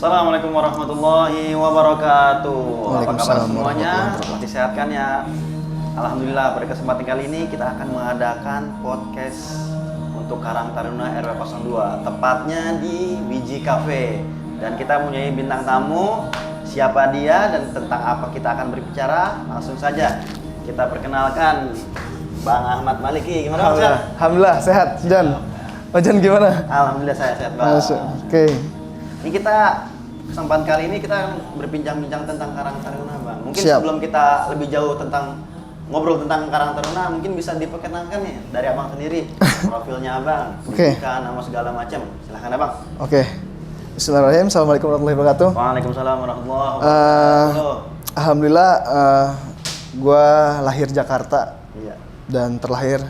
Assalamualaikum warahmatullahi wabarakatuh. Apa kabar Waalaikumsalam semuanya? warahmatullahi Masih sehat kan ya? Alhamdulillah, pada kesempatan kali ini kita akan mengadakan podcast untuk Karang Taruna RW 02, tepatnya di Wiji Cafe. Dan kita mempunyai bintang tamu. Siapa dia dan tentang apa kita akan berbicara? Langsung saja kita perkenalkan Bang Ahmad Maliki. Gimana Bang? Sehat? Alhamdulillah sehat, Jan. Mas Jan gimana? Alhamdulillah saya sehat Bang. Oke. Ini kita kesempatan kali ini kita berbincang-bincang tentang Karang Taruna, Bang. Mungkin Siap. sebelum kita lebih jauh ngobrol tentang Karang Taruna, mungkin bisa diperkenalkan nih dari Abang sendiri, profilnya Abang, Oke. pendidikan, nama segala macam. Silahkan Abang. Oke. Bismillahirrahmanirrahim. Assalamualaikum warahmatullahi wabarakatuh. Waalaikumsalam warahmatullahi wabarakatuh. Alhamdulillah, gue lahir Jakarta Iya, dan terlahir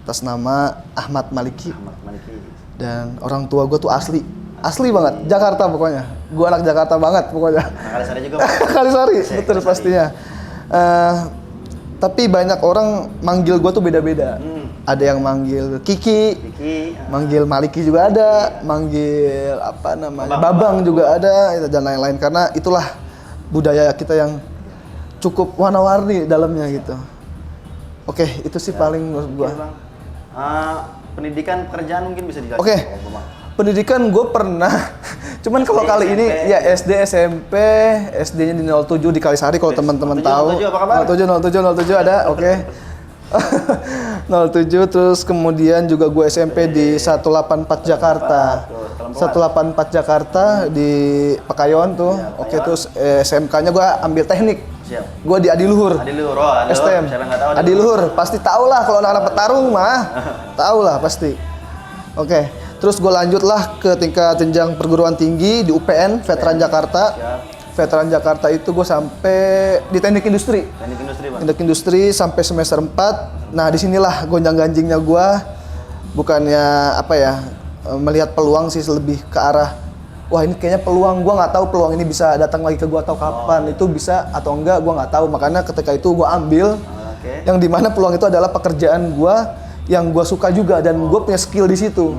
atas nama Ahmad Maliki. Ahmad Maliki. Dan orang tua gue tuh asli banget, Jakarta pokoknya. Gue anak Jakarta banget pokoknya. Nah, Kalisari juga Bang. Kalisari, Kalisari. betul pastinya. Tapi banyak orang manggil gue tuh beda-beda. Ada yang manggil Kiki, Kiki, manggil Maliki juga ada, manggil apa namanya, Babang juga ada, dan lain-lain. Karena itulah budaya kita yang cukup warna-warni dalamnya gitu. Oke, itu sih paling menurut gua. Oke, Bang. Pendidikan pekerjaan mungkin bisa dijelaskan. Oke. Bang. Pendidikan gue pernah, cuman kalau SD, kali ini SMP. ya SD, SMP, SD-nya di 07 di Kalisari kalau teman-teman 07, tahu. 07 apa kabar? 07 ada, oke. 07 terus kemudian juga gue SMP di 184 Jakarta. 184 Jakarta di Pekayon tuh. Iya, Oke, Pekayon. terus SMK-nya gue ambil teknik. Siap. Gue di Adiluhur. Adiluhur, oh, Adiluhur. STM. Siapa nggak tahu Adiluhur, pasti tau lah kalau anak-anak petarung mah. Tahu lah pasti. Oke. Terus gue lanjutlah ke tingkat jenjang perguruan tinggi di UPN, Veteran Jakarta. Siap. Veteran Jakarta itu gue sampai di teknik industri. Teknik industri, Bang. Teknik industri sampai semester 4. Nah, disinilah gonjang-ganjingnya gue. Bukannya apa ya, melihat peluang sih, lebih ke arah wah ini kayaknya peluang, gue nggak tahu peluang ini bisa datang lagi ke gue atau kapan. Itu bisa atau enggak gue nggak tahu. Makanya ketika itu gue ambil Oke. yang dimana peluang itu adalah pekerjaan gue yang gue suka juga dan gue punya skill di situ.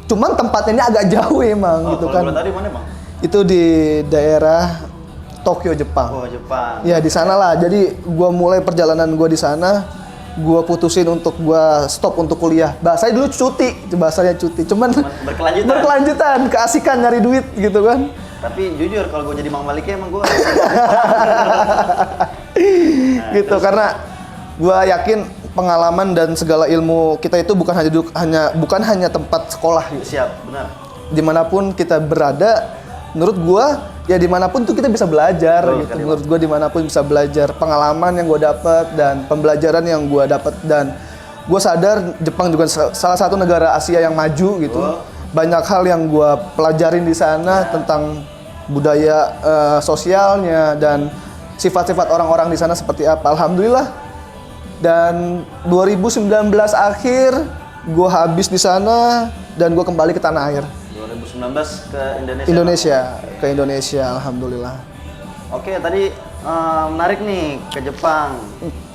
Cuman tempatnya ini agak jauh emang gitu kan. Kalau boleh tahu di mana, Bang? Itu di daerah Tokyo, Jepang. Oh, Jepang. Ya di sana lah. Jadi gue mulai perjalanan gue di sana. Gue putusin untuk gue stop untuk kuliah. Bahasanya dulu cuti, bahasanya cuti. Cuman berkelanjutan, keasikan nyari duit gitu kan. Tapi jujur kalau gue jadi Bang Maliki emang gue Gitu karena gue yakin pengalaman dan segala ilmu kita itu bukan hanya tempat sekolah gitu. siap, benar. Dimanapun kita berada, menurut gua ya dimanapun tuh kita bisa belajar. Betul gitu. sekali, Menurut gua dimanapun bisa belajar, pengalaman yang gua dapat dan pembelajaran yang gua dapat, dan gua sadar Jepang juga salah satu negara Asia yang maju gitu. Banyak hal yang gua pelajarin di sana tentang budaya sosialnya dan sifat-sifat orang-orang di sana seperti apa. Alhamdulillah. Dan 2019 akhir gue habis di sana dan gue kembali ke tanah air. 2019 ke Indonesia. Ke Indonesia, alhamdulillah. Oke, tadi menarik nih ke Jepang.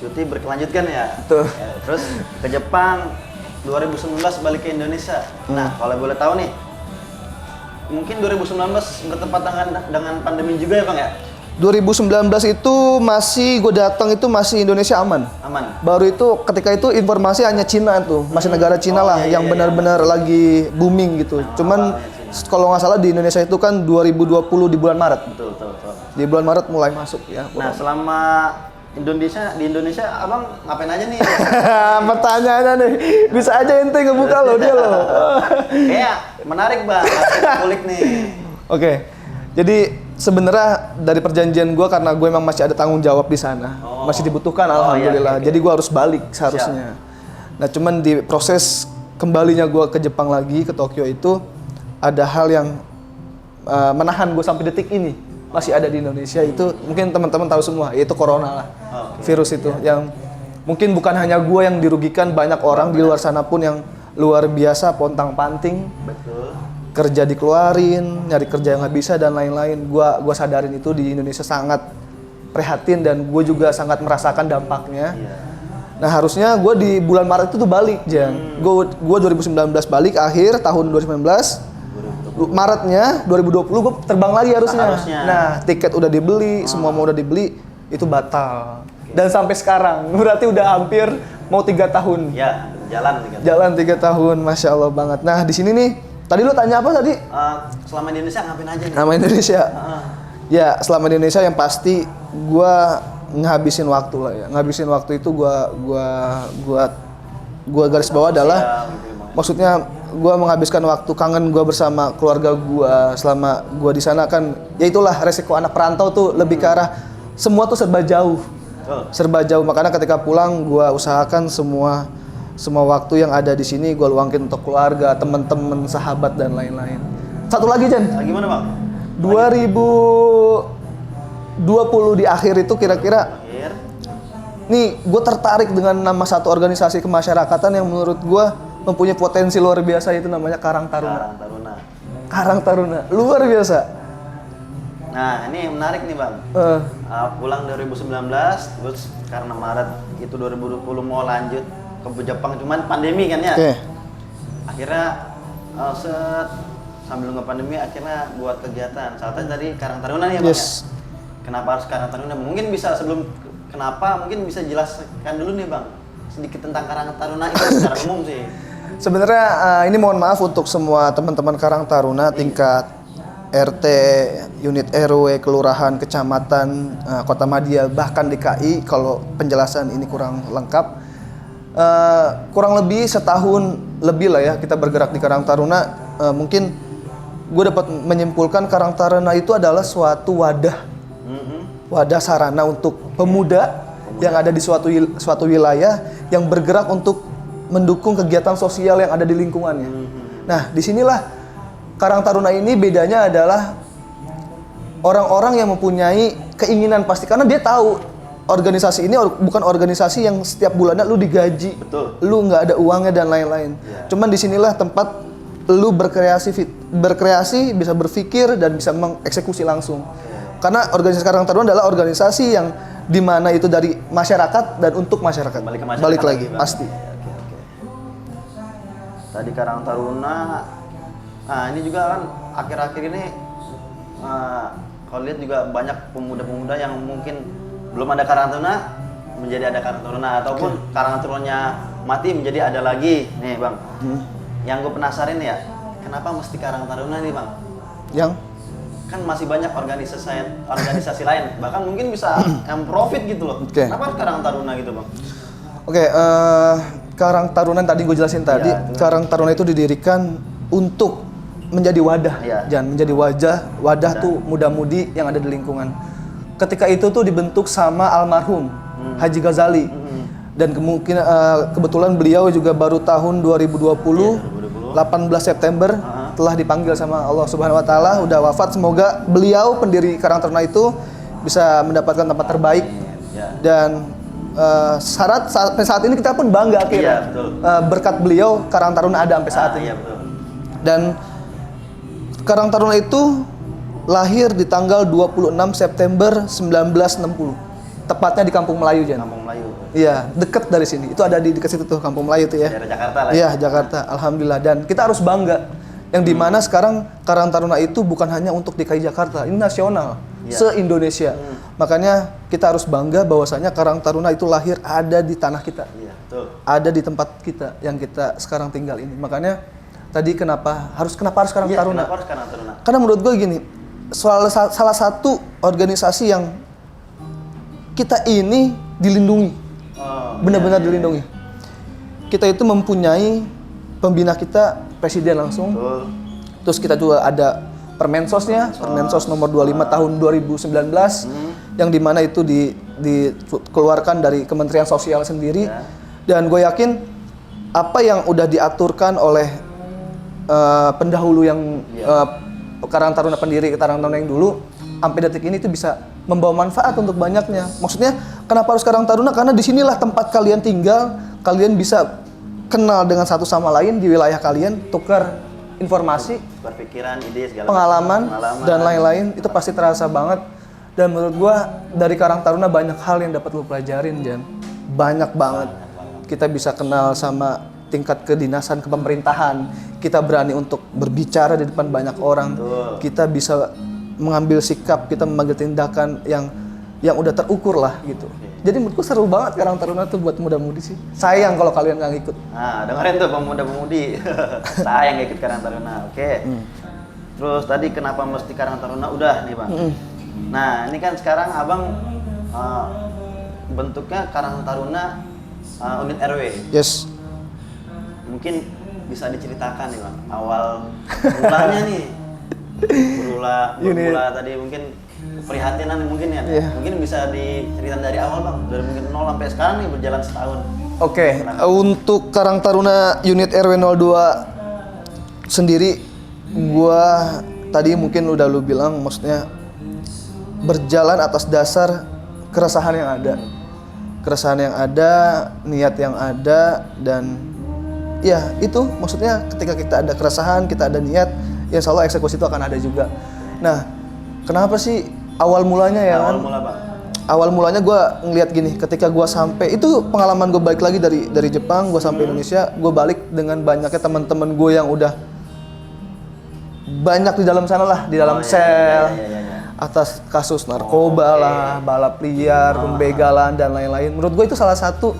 Cuti berkelanjutkan ya. Betul. Ya, terus ke Jepang 2019 balik ke Indonesia. Nah, kalau boleh tahu nih, mungkin 2019 bertepatan dengan pandemi juga ya, Bang ya? 2019 itu gue datang itu masih Indonesia aman. Aman. Baru itu ketika itu informasi hanya Cina tuh, masih negara Cina lah yang benar-benar lagi booming gitu. Cuman kalau nggak salah di Indonesia itu kan 2020 di bulan Maret. Betul. Di bulan Maret mulai masuk ya. Nah, selama di Indonesia abang ngapain aja nih? Pertanyaannya nih, bisa aja ente ngebuka loh dia loh. Kayak menarik Bang, kulik nih. Oke, jadi sebenarnya dari perjanjian gue karena gue emang masih ada tanggung jawab di sana, masih dibutuhkan alhamdulillah. Iya. Jadi gue harus balik seharusnya. Nah cuman di proses kembalinya gue ke Jepang lagi ke Tokyo itu ada hal yang menahan gue sampai detik ini masih ada di Indonesia. Itu mungkin teman-teman tahu semua, yaitu corona lah, virus itu yang mungkin bukan hanya gue yang dirugikan, banyak orang di luar sana pun yang luar biasa pontang-panting. Betul. Kerja dikeluarin, nyari kerja yang nggak bisa dan lain-lain. Gua sadarin itu di Indonesia sangat prihatin dan gue juga sangat merasakan dampaknya. Nah harusnya gue di bulan Maret itu tuh balik, Jang. Gue 2019 balik, akhir tahun 2019 Maretnya 2020 gue terbang lagi harusnya. Harusnya. Nah, tiket udah dibeli, semua mau udah dibeli, itu batal. Dan sampai sekarang, berarti udah hampir mau 3 tahun. Ya, jalan nih. Jalan 3 tahun, Masya Allah banget. Nah, di sini nih, tadi lu tanya apa tadi? Selama di Indonesia ngapain aja nih? Nama Indonesia. Ya, selama di Indonesia yang pasti gua ngabisin waktu lah ya. Ngabisin waktu itu gua garis bawah adalah maksudnya gua menghabiskan waktu kangen gua bersama keluarga gua selama gua di sana kan. Ya itulah resiko anak perantau tuh lebih ke arah semua tuh serba jauh. Serba jauh, makanya ketika pulang gua usahakan semua waktu yang ada di sini gua luangkin untuk keluarga, teman-teman, sahabat dan lain-lain. Satu lagi, Jan. Gimana, Bang? 2020 di akhir itu kira-kira nih gue tertarik dengan nama satu organisasi kemasyarakatan yang menurut gue mempunyai potensi luar biasa, itu namanya Karang Taruna. Karang Taruna, luar biasa. Nah, ini menarik nih, Bang. Pulang 2019, terus karena Maret itu 2020 mau lanjut ke Jepang, cuman pandemi kan ya. Akhirnya sambil nunggu pandemi akhirnya buat kegiatan. Saatnya tadi Karang Taruna nih ya, Bang. Ya? Kenapa harus Karang Taruna? Mungkin bisa mungkin bisa jelaskan dulu nih, Bang, sedikit tentang Karang Taruna itu secara umum sih. Sebenarnya ini mohon maaf untuk semua teman-teman Karang Taruna tingkat RT, unit RW, kelurahan, kecamatan, Kota Madia, bahkan DKI kalau penjelasan ini kurang lengkap. Kurang lebih setahun lebih lah ya kita bergerak di Karang Taruna. Mungkin gue dapat menyimpulkan Karang Taruna itu adalah suatu wadah sarana untuk pemuda yang ada di suatu wilayah yang bergerak untuk mendukung kegiatan sosial yang ada di lingkungannya. Nah, disinilah Karang Taruna ini bedanya adalah orang-orang yang mempunyai keinginan pasti, karena dia tahu organisasi ini bukan organisasi yang setiap bulannya lu digaji, lu nggak ada uangnya dan lain-lain. Cuman disinilah tempat lu berkreasi, bisa berpikir dan bisa mengeksekusi langsung. Karena organisasi Karang Taruna adalah organisasi yang dimana itu dari masyarakat dan untuk masyarakat. Balik lagi pasti. Tadi Karang Taruna, nah ini juga kan akhir-akhir ini kalau lihat juga banyak pemuda-pemuda yang mungkin belum ada Karang Taruna menjadi ada Karang Taruna, ataupun Karang Tarunanya mati menjadi ada lagi nih, Bang. Yang gue penasaran ya, kenapa mesti Karang Taruna nih, Bang? Yang kan masih banyak organisasi lain, bahkan mungkin bisa yang profit gitu loh. Kenapa harus Karang Taruna gitu, Bang? Karang Taruna tadi gue jelasin tadi, Karang Taruna itu didirikan untuk menjadi wadah, jangan menjadi wadah tuh muda-mudi yang ada di lingkungan. Ketika itu tuh dibentuk sama almarhum Haji Ghazali, dan kebetulan beliau juga baru tahun 2020, 18 September telah dipanggil sama Allah Subhanahu Wa Taala, udah wafat. Semoga beliau pendiri Karang Taruna itu bisa mendapatkan tempat terbaik. Dan sampai saat ini kita pun bangga akhirnya berkat beliau Karang Taruna ada sampai saat ini. Dan Karang Taruna itu lahir di tanggal 26 September 1960, tepatnya di Kampung Melayu, Jan. Kampung Melayu. Iya, dekat dari sini. Itu ada di dekat situ tuh, Kampung Melayu tuh ya. Daerah Jakarta lah. Iya, Jakarta. Alhamdulillah. Dan kita harus bangga yang dimana sekarang Karang Taruna itu bukan hanya untuk DKI Jakarta, ini nasional, se-Indonesia. Makanya kita harus bangga bahwasanya Karang Taruna itu lahir ada di tanah kita, ada di tempat kita yang kita sekarang tinggal ini. Makanya tadi kenapa harus Karang Taruna? Kenapa harus Karang Taruna? Karena menurut gue gini, salah satu organisasi yang kita ini dilindungi, benar-benar dilindungi. Kita itu mempunyai pembina kita, presiden langsung. Terus kita juga ada Permensosnya, Permensos nomor 25 tahun 2019, yang dimana itu dikeluarkan dari Kementerian Sosial sendiri. Dan gue yakin apa yang udah diaturkan oleh pendahulu yang Karang Taruna, pendiri Karang Taruna yang dulu, sampai detik ini itu bisa membawa manfaat untuk banyaknya. Maksudnya kenapa harus Karang Taruna? Karena disinilah tempat kalian tinggal, kalian bisa kenal dengan satu sama lain di wilayah kalian, tukar informasi, berpikiran, ide, segala pengalaman dan lain-lain. Itu pasti terasa banget. Dan menurut gua dari Karang Taruna banyak hal yang dapat lu pelajarin, Jan. Banyak banget. Kita bisa kenal sama tingkat kedinasan, kepemerintahan, kita berani untuk berbicara di depan banyak orang, kita bisa mengambil sikap, kita mengambil tindakan yang udah terukur lah gitu. Jadi menurutku seru banget Karang Taruna tuh buat muda-mudi sih. Sayang kalau kalian nggak ngikut. Nah, dengerin tuh pemuda-pemudi. Sayang nggak ikut Karang Taruna. Oke. Terus tadi kenapa mesti Karang Taruna? Udah nih Bang. Nah, ini kan sekarang Abang bentuknya Karang Taruna unit RW. Yes. Mungkin bisa diceritakan nih Bang, awal mulanya nih. Bermula tadi mungkin keprihatinan mungkin ya. Mungkin bisa diceritain dari awal Bang, dari mungkin 0 sampai sekarang nih berjalan setahun. Oke, untuk Karang Taruna unit RW 02 sendiri, gua tadi mungkin udah lu bilang, maksudnya berjalan atas dasar keresahan yang ada. Keresahan yang ada, niat yang ada, dan ya itu maksudnya ketika kita ada keresahan, kita ada niat, ya insya Allah eksekusi itu akan ada juga. Nah, kenapa sih awal mulanya ya awal kan? Mula Bang. Awal mulanya gue ngeliat gini, ketika gue sampai, itu pengalaman gue balik lagi dari Jepang, gue sampai Indonesia, gue balik dengan banyaknya teman-teman gue yang udah banyak di dalam sana lah, di dalam sel, atas kasus narkoba lah, balap liar, pembegalan dan lain-lain. Menurut gue itu salah satu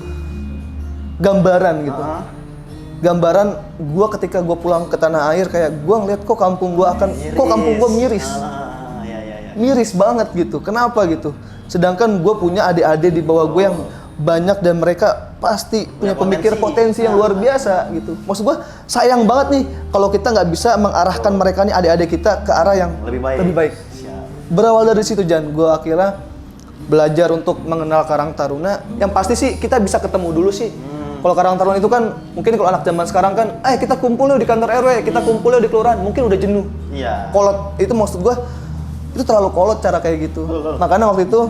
gambaran gitu. Gambaran gue ketika gue pulang ke tanah air, kayak gue ngeliat kok kampung gue miris. Miris banget gitu. Kenapa gitu? Sedangkan gue punya adik-adik di bawah gue yang banyak dan mereka pasti punya pemikir potensi yang luar biasa gitu. Maksud gue sayang banget nih kalau kita nggak bisa mengarahkan mereka nih, adik-adik kita ke arah yang lebih baik. Berawal dari situ Jan, gue akhirnya belajar untuk mengenal Karang Taruna. Yang pasti sih kita bisa ketemu dulu sih. Kalau Karang Taruna itu kan mungkin kalau anak zaman sekarang kan, kita kumpul yuk di kantor RW, kita kumpul yuk di kelurahan, mungkin udah jenuh. Kolot itu maksud gue, itu terlalu kolot cara kayak gitu. Makanya waktu itu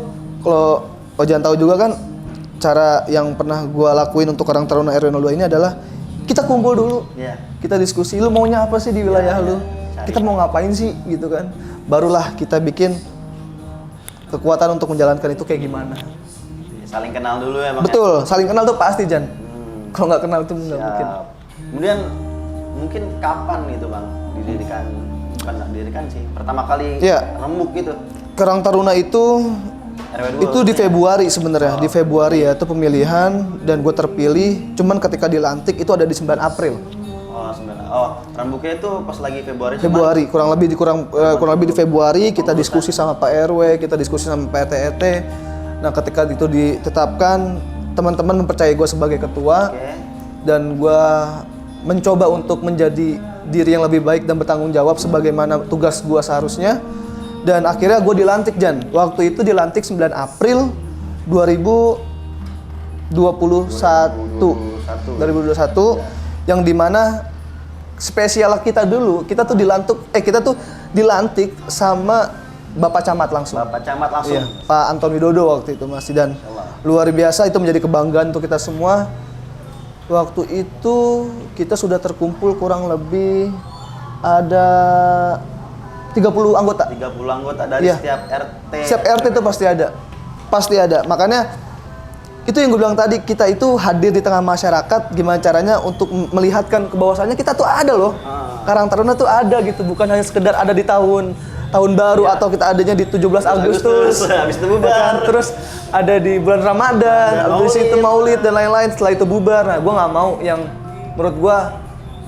kalau Ojan tahu juga kan, cara yang pernah gue lakuin untuk Karang Taruna RW 02 ini adalah kita kumpul dulu. Kita diskusi, lu maunya apa sih di wilayah lu? Kita mau ngapain sih gitu kan? Barulah kita bikin kekuatan untuk menjalankan itu kayak gimana. Saling kenal dulu ya Bang. Betul, saling kenal tuh pasti Jan. Kalau nggak kenal tuh nggak mungkin. Kemudian mungkin kapan itu Bang didirikan? Bukan didirikan sih, pertama kali rembuk gitu. Karang Taruna itu di Februari sebenarnya, di Februari ya itu pemilihan dan gue terpilih. Cuman ketika dilantik itu ada di 9 April. Rembuknya itu pas lagi Februari, kurang lebih di Februari kita diskusi sama Pak RW, kita diskusi sama Pak RT. Nah, ketika itu ditetapkan, teman-teman mempercayai gue sebagai ketua dan gue mencoba untuk menjadi diri yang lebih baik dan bertanggung jawab sebagaimana tugas gue seharusnya. Dan akhirnya gue dilantik Jan. Waktu itu dilantik 9 April 2021 yang dimana spesial kita dulu, kita tuh dilantik sama Bapak Camat langsung. Iya, Pak Anton Widodo waktu itu masih, dan luar biasa, itu menjadi kebanggaan untuk kita semua. Waktu itu kita sudah terkumpul kurang lebih ada 30 anggota. 30 anggota dari setiap RT. Setiap RT itu pasti ada. Makanya itu yang gue bilang tadi, kita itu hadir di tengah masyarakat, gimana caranya untuk melihatkan ke bahwasannya kita tuh ada loh. Karang Taruna tuh ada gitu, bukan hanya sekedar ada di tahun baru atau kita adanya di 17 Agustus. Habis itu bubar. Terus ada di bulan Ramadan, habis itu Maulid dan lain-lain, setelah itu bubar. Nah, gue nggak mau yang menurut gue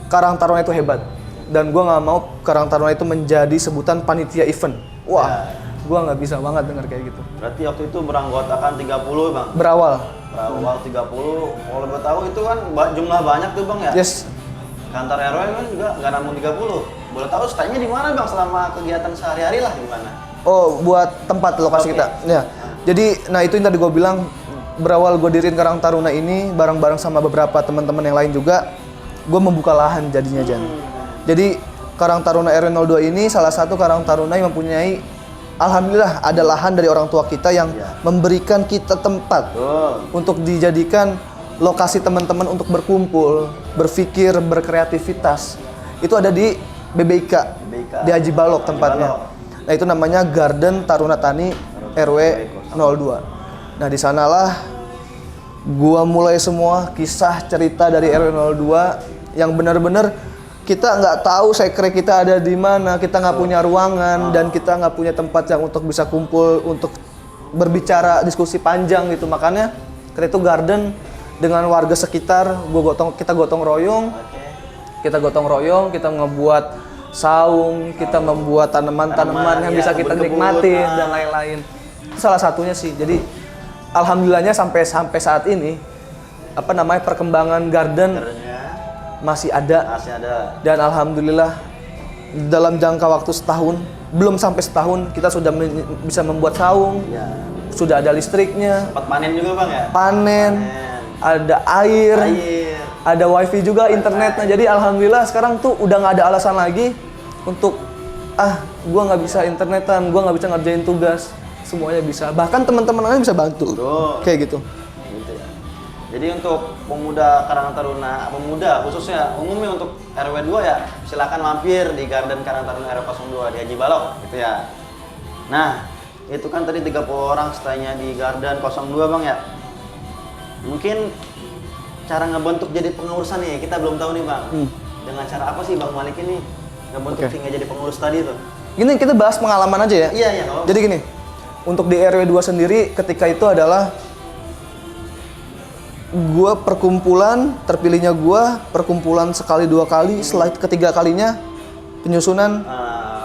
Karang Taruna itu hebat. Dan gue nggak mau Karang Taruna itu menjadi sebutan panitia event. Wah, gue nggak bisa banget dengar kayak gitu. Berarti waktu itu beranggotakan 30 Bang? Berawal 30. Kalau gue tahu itu kan jumlah banyak tuh Bang ya? Yes. Kantor RW kan juga nggak namun 30. Boleh tahu stay-nya di mana Bang selama kegiatan sehari-hari lah gimana? Oh, buat tempat lokasi kita. Ya. Jadi, nah itu yang tadi gue bilang, berawal gue diriin Karang Taruna ini bareng-bareng sama beberapa teman-teman yang lain juga, gue membuka lahan jadinya Jan. Jadi Karang Taruna RW 02 ini salah satu Karang Taruna yang mempunyai, alhamdulillah ada lahan dari orang tua kita yang memberikan kita tempat untuk dijadikan lokasi teman-teman untuk berkumpul, berpikir, berkreativitas. Itu ada di BBIK. Di Haji Balok tempatnya. Nah itu namanya Garden Taruna Tani RW 02. Nah di sanalah Gua mulai semua kisah cerita dari RW02 yang benar-benar kita nggak tahu sekre kita ada di mana, kita nggak punya ruangan dan kita nggak punya tempat yang untuk bisa kumpul untuk berbicara diskusi panjang gitu. Makanya ketika itu garden dengan warga sekitar, kita gotong royong, kita ngebuat saung, kita membuat tanaman-tanaman yang bisa kita nikmatin dan lain-lain. Itu salah satunya sih. Jadi alhamdulillahnya sampai saat ini perkembangan garden masih ada. Dan alhamdulillah dalam jangka waktu setahun, belum sampai setahun kita sudah bisa membuat saung. Sudah ada listriknya. Sempat panen juga Bang ya? Panen. Ada air. Ada wifi juga, internetnya. Jadi alhamdulillah sekarang tuh udah nggak ada alasan lagi untuk gua nggak bisa internetan, gua nggak bisa ngerjain tugas. Semuanya bisa. Bahkan teman-teman lain bisa bantu. Kayak gitu. Jadi untuk pemuda Karang Taruna, pemuda khususnya umumnya untuk RW 2 ya, silakan mampir di Garden Karang Taruna RW 02 di Haji Balok gitu ya. Nah, itu kan tadi 30 orang stay-nya di Garden 02 Bang ya. Mungkin cara ngebentuk jadi pengurusan nih, kita belum tahu nih Bang. Dengan cara apa sih Bang Malik ini ngebentuk sehingga jadi pengurus tadi tuh? Gini kita bahas pengalaman aja ya. Iya. Jadi gini, untuk di RW 2 sendiri ketika itu adalah gua terpilihnya perkumpulan sekali dua kali, setelah ketiga kalinya penyusunan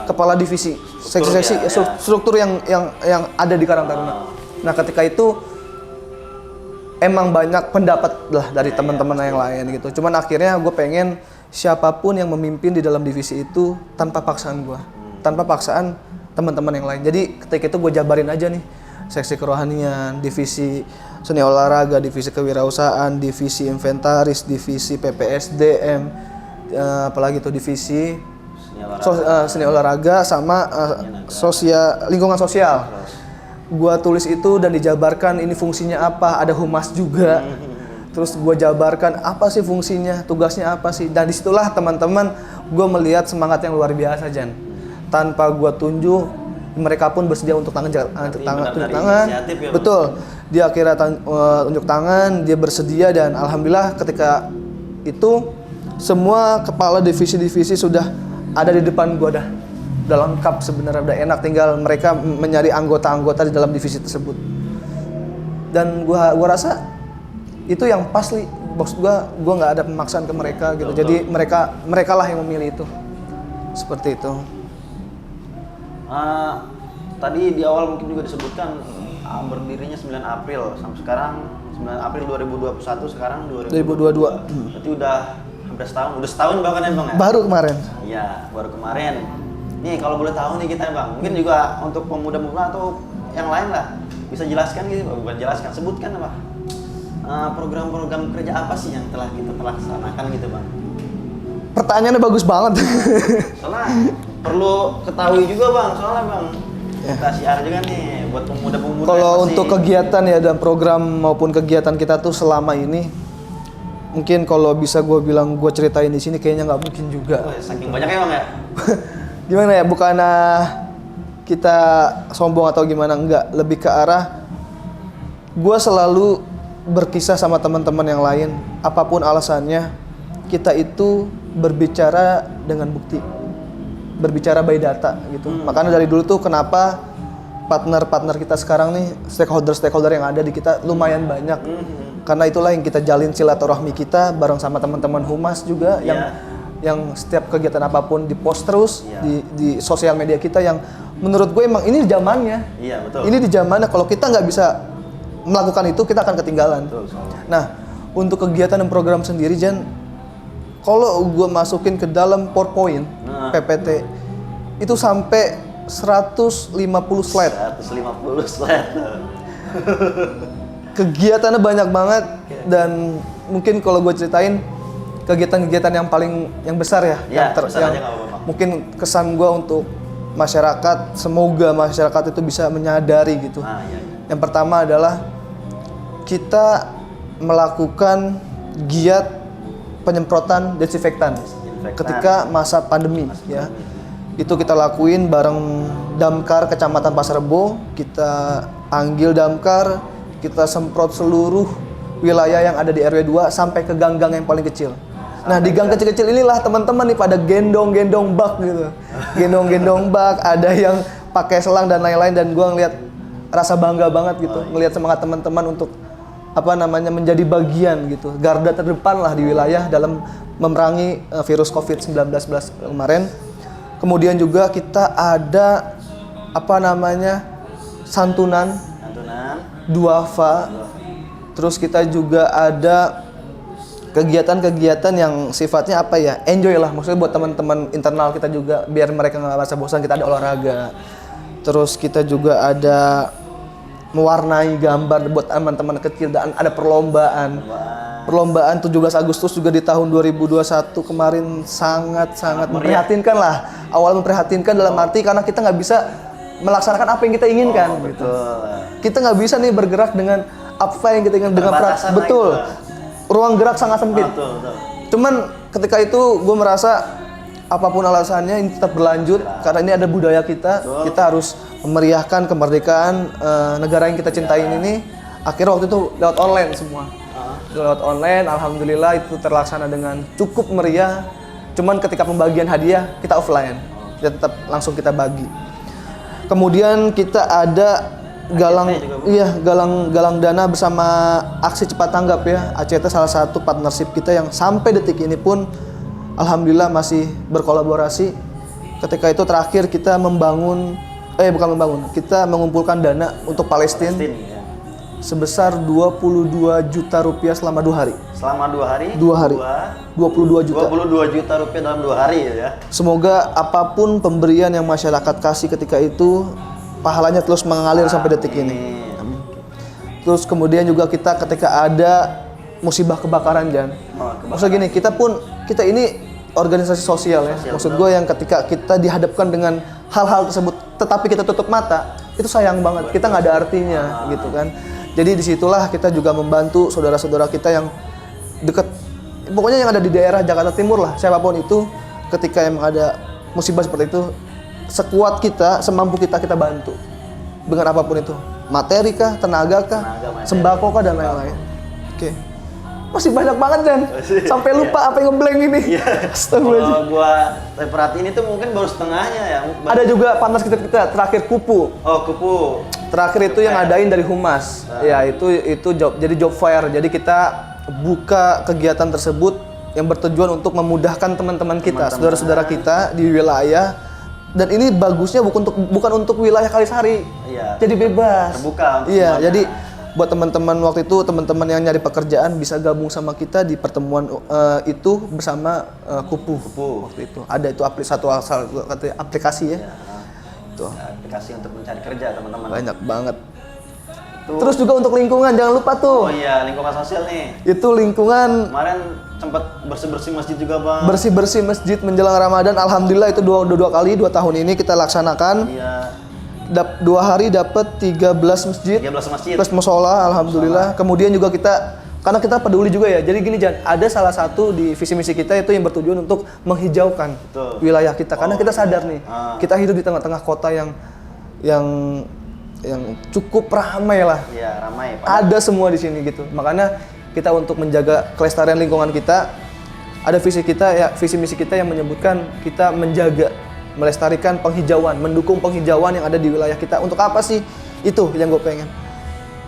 kepala divisi, seksi-seksi struktur yang ada di Karang Taruna. Nah ketika itu emang banyak pendapat lah dari teman-teman yang lain gitu. Cuman akhirnya gue pengen siapapun yang memimpin di dalam divisi itu tanpa paksaan gue, tanpa paksaan teman-teman yang lain. Jadi ketika itu gue jabarin aja nih, seksi kerohanian, divisi seni olahraga, divisi kewirausahaan, divisi inventaris, divisi PPSDM, apalagi tuh divisi seni olahraga sama lingkungan sosial. Gua tulis itu dan dijabarkan ini fungsinya apa, ada humas juga. Terus gua jabarkan apa sih fungsinya, tugasnya apa sih. Dan disitulah teman-teman gua melihat semangat yang luar biasa Jan. Tanpa gua tunjuk, mereka pun bersedia untuk tunjuk tangan. Ya, betul. Dia akhirnya tunjuk tangan, dia bersedia dan alhamdulillah ketika itu semua kepala divisi-divisi sudah ada di depan gua dah. Udah lengkap sebenarnya, udah enak, tinggal mereka mencari anggota-anggota di dalam divisi tersebut. Dan gua rasa itu yang pas li. Maksud gua nggak ada pemaksaan ke mereka gitu. Jadi mereka lah yang memilih itu. Seperti itu. Tadi di awal mungkin juga disebutkan berdirinya 9 April sampai sekarang 9 April 2021, sekarang 2022. Berarti udah hampir setahun, udah setahun bahkan ya Bang ya? Baru kemarin. Iya, baru kemarin. Nih kalau boleh tahu nih kita Bang, mungkin juga untuk pemuda-pemuda atau yang lain lah bisa jelaskan gitu, bukan jelaskan, sebutkan apa? Program-program kerja apa sih yang telah kita laksanakan gitu Bang? Pertanyaannya bagus banget. Soalnya perlu ketahui juga Bang, soalnya Bang kita siar juga nih buat pemuda-pemuda. Kalau untuk kegiatan ya dan program maupun kegiatan kita tuh selama ini, mungkin kalau bisa gue bilang gue ceritain di sini kayaknya nggak mungkin juga. Saking banyaknya Bang ya. Gimana ya, bukan kita sombong atau gimana, enggak, lebih ke arah gue selalu berkisah sama teman-teman yang lain, apapun alasannya kita itu berbicara dengan bukti, berbicara by data gitu. Makanya dari dulu tuh kenapa partner-partner kita sekarang nih, stakeholder yang ada di kita lumayan banyak. Karena itulah yang kita jalin silaturahmi kita bareng sama teman-teman humas juga yang setiap kegiatan apapun dipost terus di sosial media kita, yang menurut gue emang ini zamannya. Iya, betul. Ini di zamannya, kalau kita nggak bisa melakukan itu kita akan ketinggalan. Betul, nah, untuk kegiatan dan program sendiri Jan, kalau gue masukin ke dalam PowerPoint PPT itu sampai 150 slide. 150 slide. Kegiatannya banyak banget dan mungkin kalau gue ceritain kegiatan-kegiatan yang besar ya, yang mungkin kesan gue untuk masyarakat, semoga masyarakat itu bisa menyadari gitu. Yang pertama adalah kita melakukan giat penyemprotan desinfektan ketika masa pandemi ya. Itu kita lakuin bareng Damkar Kecamatan Pasar Rebo. Kita panggil Damkar, kita semprot seluruh wilayah yang ada di RW 2 sampai ke gang-gang yang paling kecil. Nah, di gang kecil-kecil inilah teman-teman nih pada gendong-gendong bak gitu. Gendong-gendong bak, ada yang pakai selang dan lain-lain, dan gua ngeliat rasa bangga banget gitu, ngelihat semangat teman-teman untuk menjadi bagian gitu, garda terdepan lah di wilayah dalam memerangi virus COVID-19 kemarin. Kemudian juga kita ada santunan, duafa. Terus kita juga ada kegiatan-kegiatan yang sifatnya enjoy lah, maksudnya buat teman-teman internal kita juga biar mereka nggak merasa bosan. Kita ada olahraga. Terus kita juga ada mewarnai gambar buat teman-teman kecil, dan ada perlombaan 17 Agustus juga di tahun 2021 kemarin sangat memprihatinkan lah. Awal memprihatinkan dalam arti karena kita nggak bisa melaksanakan apa yang kita inginkan gitu. Kita nggak bisa nih bergerak dengan apa yang kita inginkan dengan betul. Ruang gerak sangat sempit. Betul. Cuman ketika itu gue merasa apapun alasannya ini tetap berlanjut karena ini ada budaya kita. Kita harus memeriahkan kemerdekaan negara yang kita cintai ini. Akhirnya waktu itu lewat online semua. Lewat online, alhamdulillah itu terlaksana dengan cukup meriah. Cuman ketika pembagian hadiah kita offline. Kita tetap langsung kita bagi. Kemudian kita ada galang dana bersama Aksi Cepat Tanggap ya. ACT salah satu partnership kita yang sampai detik ini pun alhamdulillah masih berkolaborasi. Ketika itu terakhir kita kita mengumpulkan dana untuk Palestina sebesar 22 juta rupiah selama 2 hari. Selama 2 hari? 2 hari. 22 juta. 22 juta rupiah dalam 2 hari ya. Semoga apapun pemberian yang masyarakat kasih ketika itu pahalanya terus mengalir sampai detik ini. Terus kemudian juga kita ketika ada musibah kebakaran, Jan. Maksudnya gini, kita ini organisasi sosial ya. Maksud gue yang ketika kita dihadapkan dengan hal-hal tersebut, tetapi kita tutup mata, itu sayang banget. Kita nggak ada artinya gitu kan. Jadi disitulah kita juga membantu saudara-saudara kita yang dekat, pokoknya yang ada di daerah Jakarta Timur lah, siapapun itu, ketika yang ada musibah seperti itu, sekuat kita, semampu kita bantu dengan apapun itu, materi kah, tenaga kah, sembako kah, dan lain-lain. Oke. Masih banyak banget, Jan. Sampai lupa apa yang ngeblank ini. Astagfirullahaladzim. Kalau gua perhatiin itu mungkin baru setengahnya ya. Ada juga partner kita terakhir Kupu. Oh, Kupu. Terakhir itu yang ngadain dari Humas. Ya, itu job fair. Jadi kita buka kegiatan tersebut yang bertujuan untuk memudahkan teman-teman kita, saudara-saudara kita di wilayah. Dan ini bagusnya bukan untuk wilayah Kalisari. Iya. Jadi bebas. Terbuka. Iya, jadi buat teman-teman waktu itu, teman-teman yang nyari pekerjaan bisa gabung sama kita di pertemuan itu bersama Kupu. Waktu itu. Ada itu satu aplikasi ya. Itu. Aplikasi untuk mencari kerja, teman-teman. Banyak banget. Terus juga untuk lingkungan, jangan lupa tuh. Oh iya, lingkungan sosial nih. Itu lingkungan. Kemarin sempat bersih-bersih masjid juga, Bang. Bersih-bersih masjid menjelang Ramadan, alhamdulillah itu dua kali, 2 tahun ini kita laksanakan. Iya. 2 hari dapat 13 masjid. 13 masjid. Plus musola, alhamdulillah. Kemudian juga karena kita peduli juga ya. Jadi gini, Jan, ada salah satu di visi misi kita itu yang bertujuan untuk menghijaukan wilayah kita. Karena kita sadar nih, kita hidup di tengah-tengah kota yang cukup ramai lah. Iya, ramai. Ada semua di sini gitu. Makanya kita untuk menjaga kelestarian lingkungan kita, ada visi misi kita yang menyebutkan kita menjaga, melestarikan penghijauan, mendukung penghijauan yang ada di wilayah kita. Untuk apa sih? Itu yang gue pengen.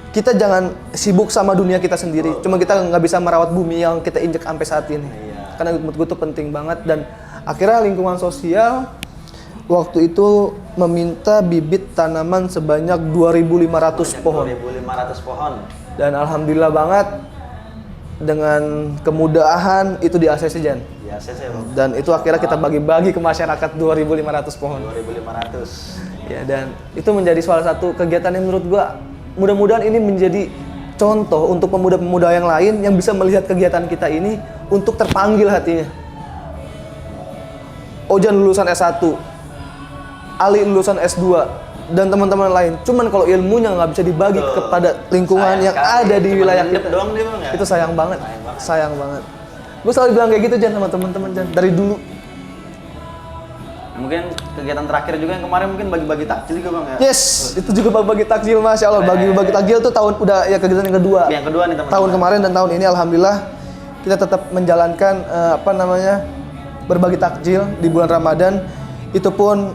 Kita jangan sibuk sama dunia kita sendiri. Cuma kita nggak bisa merawat bumi yang kita injek sampai saat ini. Iya. Karena menurut gue itu penting banget. Dan akhirnya lingkungan sosial waktu itu meminta bibit tanaman sebanyak 2.500 pohon. 2.500 pohon. Dan alhamdulillah banget dengan kemudahan itu di ACC, Jan. Di ACC, Bang. Dan itu akhirnya kita bagi-bagi ke masyarakat 2.500 pohon. 2.500. Ya, dan itu menjadi salah satu kegiatan yang menurut gua mudah-mudahan ini menjadi contoh untuk pemuda-pemuda yang lain yang bisa melihat kegiatan kita ini untuk terpanggil hatinya. Ojan lulusan S1, Ali lulusan S2, dan teman-teman lain. Cuman kalau ilmunya nggak bisa dibagi kepada lingkungan yang ada di wilayah kita, itu sayang banget. Sayang banget. Gue selalu bilang kayak gitu, Jan, sama teman-teman, Jan, dari dulu. Mungkin kegiatan terakhir juga yang kemarin mungkin bagi-bagi takjil juga Bang ya? Yes, itu juga bagi takjil, Masya Allah. Bagi takjil tuh tahun udah ya kegiatan yang kedua. Yang kedua nih teman-teman. Tahun kemarin dan tahun ini alhamdulillah kita tetap menjalankan berbagi takjil di bulan Ramadan. Itu pun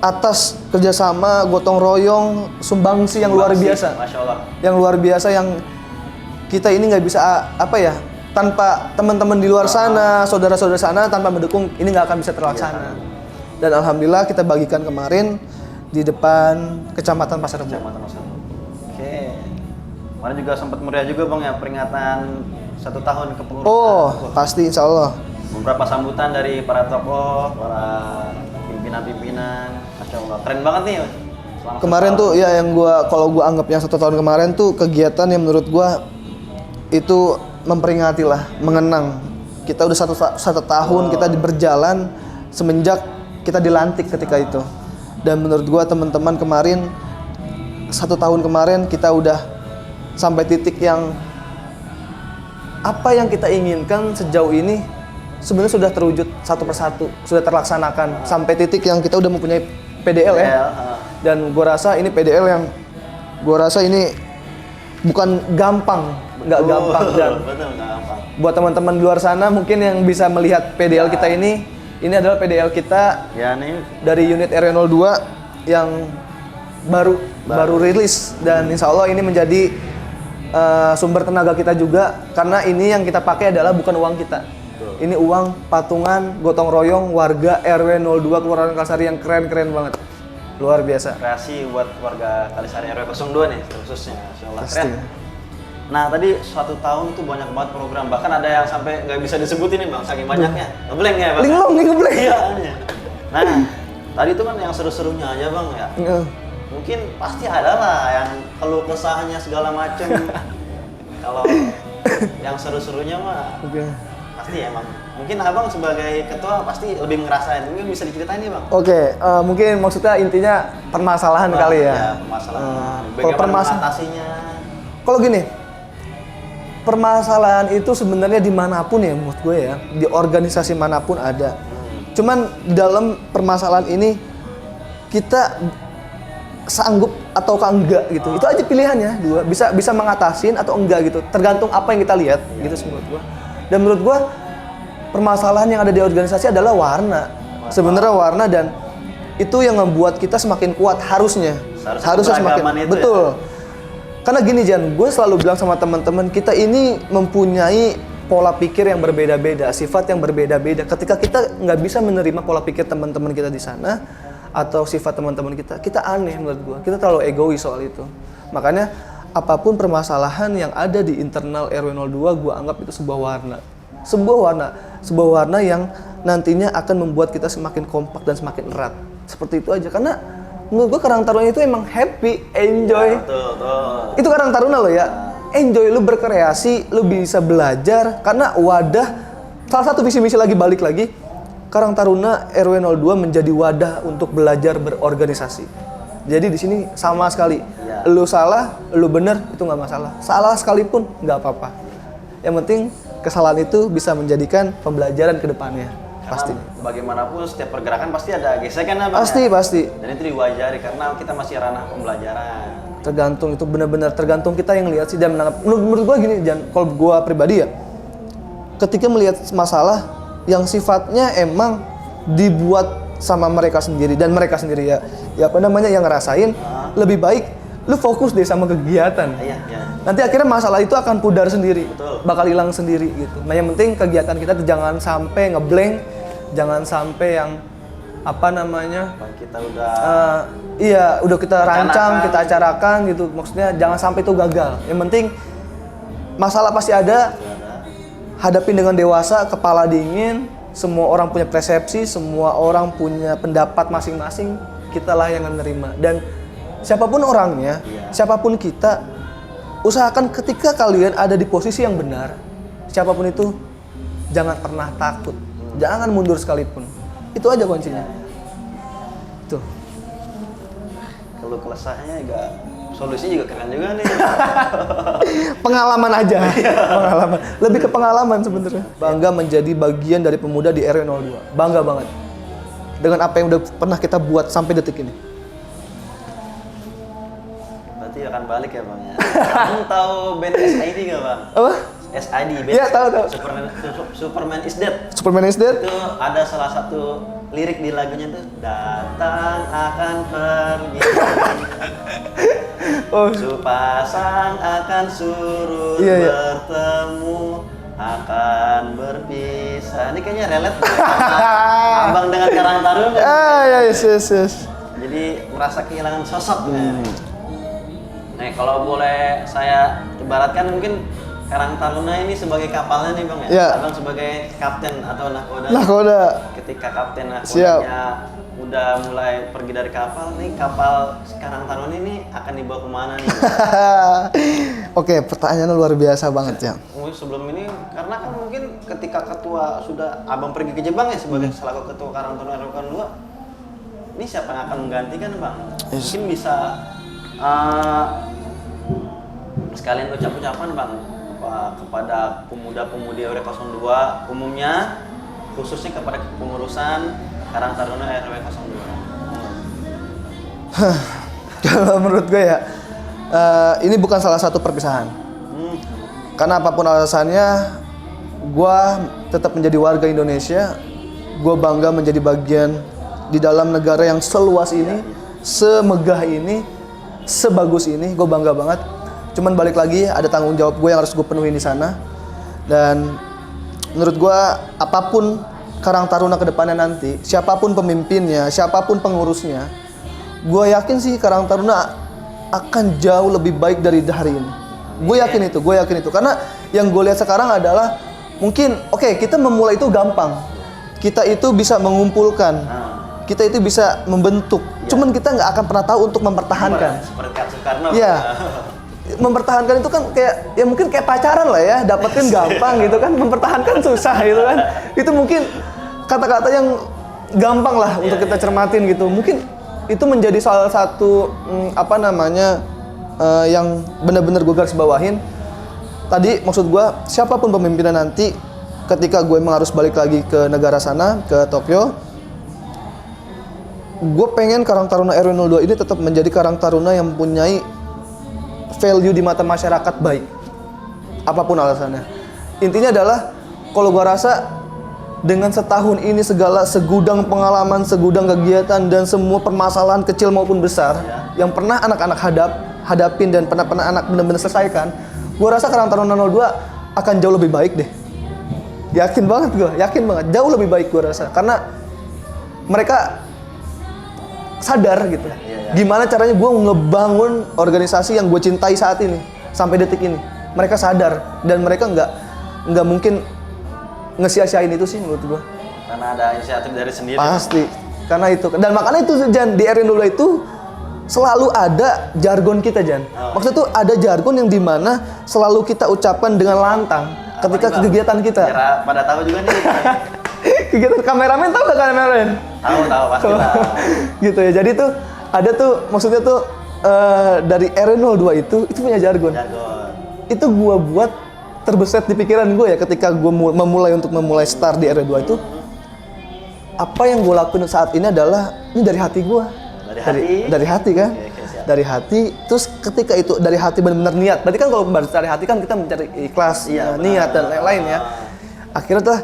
atas kerjasama gotong royong sumbangsi yang luar biasa. Masya Allah. Yang luar biasa yang kita ini nggak bisa tanpa teman-teman di luar sana, saudara-saudara sana tanpa mendukung ini nggak akan bisa terlaksana. Dan alhamdulillah kita bagikan kemarin di depan Kecamatan Pasar Rebo. Oke. Kemarin juga sempat meriah juga Bang ya peringatan 1 tahun kepengurusan. Oh, pasti insya Allah. Beberapa sambutan dari para tokoh, para pimpinan-pimpinan. Masya Allah, keren banget nih. Kemarin tuh ya yang kalau gua anggap yang 1 tahun kemarin tuh kegiatan yang menurut gua itu memperingati lah, mengenang. Kita udah satu tahun kita berjalan semenjak kita dilantik ketika itu. Dan menurut gua teman-teman kemarin 1 tahun kemarin kita udah sampai titik yang apa yang kita inginkan sejauh ini sebenarnya sudah terwujud satu persatu, sudah terlaksanakan sampai titik yang kita udah mempunyai PDL ya. Dan gua rasa ini PDL yang gua rasa ini bukan gampang, nggak gampang dan buat teman-teman di luar sana mungkin yang bisa melihat PDL kita ini adalah PDL kita ya nih dari unit RW02 yang baru rilis dan insya Allah ini menjadi sumber tenaga kita juga karena ini yang kita pakai adalah bukan uang kita. Ini uang patungan gotong royong warga RW02 Kelurahan Kalisari yang keren-keren banget. Luar biasa. Kreasi buat warga Kalisari RW02 nih khususnya. Insyaallah keren. Nah tadi 1 tahun tuh banyak banget program, bahkan ada yang sampai nggak bisa disebutin nih Bang, saking banyaknya. Ngeblank ya Bang? Ngeblank. Iya. Nah tadi itu kan yang seru-serunya aja Bang ya. Mungkin pasti ada lah yang keluh kesahnya segala macem. Kalau yang seru-serunya mah pasti emang. Mungkin Abang sebagai ketua pasti lebih ngerasain. Mungkin bisa diceritain nih Bang. Oke, mungkin maksudnya intinya permasalahan kali ya. Ya permasalahan. Bagaimana mengatasinya? Kalau gini, permasalahan itu sebenarnya dimanapun ya menurut gue ya, di organisasi manapun ada. Cuman dalam permasalahan ini kita sanggup ataukah enggak gitu. Itu aja pilihannya dua. Bisa mengatasin atau enggak gitu. Tergantung apa yang kita lihat gitu menurut gue. Dan menurut gue permasalahan yang ada di organisasi adalah warna. Sebenarnya warna dan itu yang membuat kita semakin kuat harusnya semakin betul. Ya? Karena gini Jan, gue selalu bilang sama teman-teman kita ini mempunyai pola pikir yang berbeda-beda, sifat yang berbeda-beda. Ketika kita nggak bisa menerima pola pikir teman-teman kita di sana atau sifat teman-teman kita aneh menurut gue. Kita terlalu egois soal itu. Makanya apapun permasalahan yang ada di internal RW02, gue anggap itu sebuah warna yang nantinya akan membuat kita semakin kompak dan semakin erat. Seperti itu aja. Karena menurut gue Karang Taruna itu emang happy, enjoy. Betul. Itu Karang Taruna lo ya. Enjoy, lu berkreasi, lu bisa belajar karena wadah. Salah satu visi misi balik lagi. Karang Taruna RW02 menjadi wadah untuk belajar berorganisasi. Jadi di sini sama sekali. Ya. Lu salah, lu bener itu nggak masalah. Salah sekalipun nggak apa-apa. Yang penting kesalahan itu bisa menjadikan pembelajaran ke depannya. Pasti. Bagaimanapun setiap pergerakan pasti ada gesekan apa? Pasti. Dan itu diwajari karena kita masih ranah pembelajaran. Tergantung itu benar-benar tergantung kita yang lihat sih dan menangkap. Menurut gua gini, kalau gua pribadi ya, ketika melihat masalah yang sifatnya emang dibuat sama mereka sendiri dan mereka sendiri ya yang ngerasain, lebih baik lu fokus deh sama kegiatan. Iya. Nanti akhirnya masalah itu akan pudar sendiri. Betul. Bakal hilang sendiri gitu. Nah yang penting kegiatan kita tuh jangan sampai ngeblank, jangan sampai yang kita udah udah kita rancang, kita acarakan gitu. Maksudnya jangan sampai itu gagal. Yang penting masalah pasti ada. Hadapin dengan dewasa, kepala dingin. Semua orang punya persepsi, semua orang punya pendapat masing-masing. Kitalah yang menerima. Dan siapapun orangnya, siapapun kita, usahakan ketika kalian ada di posisi yang benar, siapapun itu, jangan pernah takut. Jangan mundur sekalipun. Itu aja kuncinya. Tuh. Kalau kelesahnya juga, solusinya juga keren juga nih. Pengalaman aja. Pengalaman. Lebih ke pengalaman sebenarnya. Bangga menjadi bagian dari pemuda di RW02. Bangga banget. dengan apa yang udah pernah kita buat sampai detik ini. Berarti akan balik ya bang ya. Kamu tahu band SID nggak bang? Apa? SID band. Iya, tahu. Superman is Dead. Superman is Dead? Itu ada salah satu lirik di lagunya tuh, datang akan pergi. Oh. Sepasang akan surut Iya. bertemu akan berpisah. Ini kayaknya relate sama abang dengan Karang Taruna. Ya, yes. Jadi merasa kehilangan sosok. Nah, kalau boleh saya ibaratkan mungkin Karang Taruna ini sebagai kapalnya nih bang ya. Iya. Abang sebagai kapten atau nahkoda. Nahkoda. Ketika kapten Siap. nahkodanya udah mulai pergi dari kapal, nih kapal Karang Taruna ini akan dibawa kemana nih? Oke, pertanyaannya luar biasa banget ya. Sebelum ini, karena kan mungkin ketika ketua sudah abang pergi ke Jepang ya sebagai selaku ketua Karang Taruna RW 2, ini siapa yang akan menggantikan bang? Yes. Mungkin bisa sekalian ucapan bang kepada pemuda-pemudi RW 02 umumnya, khususnya kepada kepengurusan Karang Taruna RW 02. Kalau menurut gue ya, ini bukan salah satu perpisahan. Karena apapun alasannya, gue tetap menjadi warga Indonesia. Gue bangga menjadi bagian di dalam negara yang seluas ini, semegah ini, sebagus ini. Gue bangga banget. Cuman balik lagi, ada tanggung jawab gue yang harus gue penuhi di sana. Dan menurut gue, apapun Karang Taruna ke depannya nanti, siapapun pemimpinnya, siapapun pengurusnya, gue yakin sih Karang Taruna akan jauh lebih baik dari hari ini. Gue yakin itu. Karena yang gue lihat sekarang adalah mungkin, oke, kita memulai itu gampang. Kita itu bisa mengumpulkan, kita itu bisa membentuk. Cuman kita nggak akan pernah tahu untuk mempertahankan. Seperti Kak Soekarno. Iya. Mempertahankan itu kan kayak, ya mungkin kayak pacaran lah ya, dapetin gampang gitu kan, mempertahankan susah gitu kan. Itu mungkin kata-kata yang gampang lah untuk kita cermatin gitu. Mungkin itu menjadi salah satu yang benar-benar gue garis bawahin. Tadi maksud gue, siapapun pemimpinnya nanti, ketika gue emang harus balik lagi ke negara sana, ke Tokyo, gue pengen Karang Taruna RW 02 ini tetap menjadi Karang Taruna yang mempunyai value di mata masyarakat baik, apapun alasannya. Intinya adalah, kalau gue rasa dengan setahun ini segudang pengalaman, segudang kegiatan dan semua permasalahan kecil maupun besar yang pernah anak-anak hadapin dan pernah anak benar-benar selesaikan, gue rasa Karang Taruna 02 akan jauh lebih baik deh. Yakin banget, jauh lebih baik gue rasa, karena mereka sadar gitu. Gimana caranya gue ngebangun organisasi yang gue cintai saat ini sampai detik ini. Mereka sadar dan mereka nggak mungkin ngesia-siain itu sih menurut gue. Karena ada inisiatif dari sendiri. Pasti. Karena itu. Dan makanya itu Jan, di RW 02 itu selalu ada jargon kita Jan. Maksudnya tuh ada jargon yang dimana selalu kita ucapkan dengan lantang ketika kegiatan kita. Kira pada tahu juga nih. Kegiatan kameramen, tahu gak kameramen? Tahu pasti lah. Gitu ya. Jadi tuh ada tuh maksudnya tuh dari RW 02 itu punya jargon. Itu gua buat terbeset di pikiran gue ya ketika gue memulai start di RW 2 itu. Apa yang gue lakuin saat ini adalah ini dari hati gue. Dari hati kan? Oke, dari hati. Terus ketika itu dari hati benar-benar niat. Berarti kan kalau dari hati kan kita mencari ikhlas, niat dan lain-lain ya. Akhirnya tuh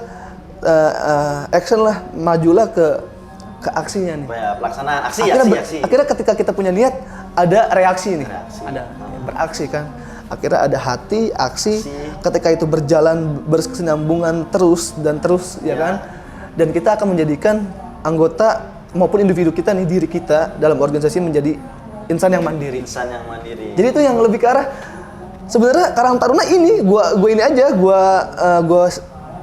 action lah, majulah ke aksinya nih. Pelaksanaan aksi. Akhirnya ketika kita punya niat, ada reaksi nih. Ada beraksi kan. Akhirnya ada hati, aksi. Ketika itu berjalan berkesinambungan terus ya kan. Dan kita akan menjadikan anggota maupun individu kita nih, diri kita dalam organisasi menjadi insan yang mandiri. Jadi itu yang lebih ke arah sebenarnya Karang Taruna ini gue ini aja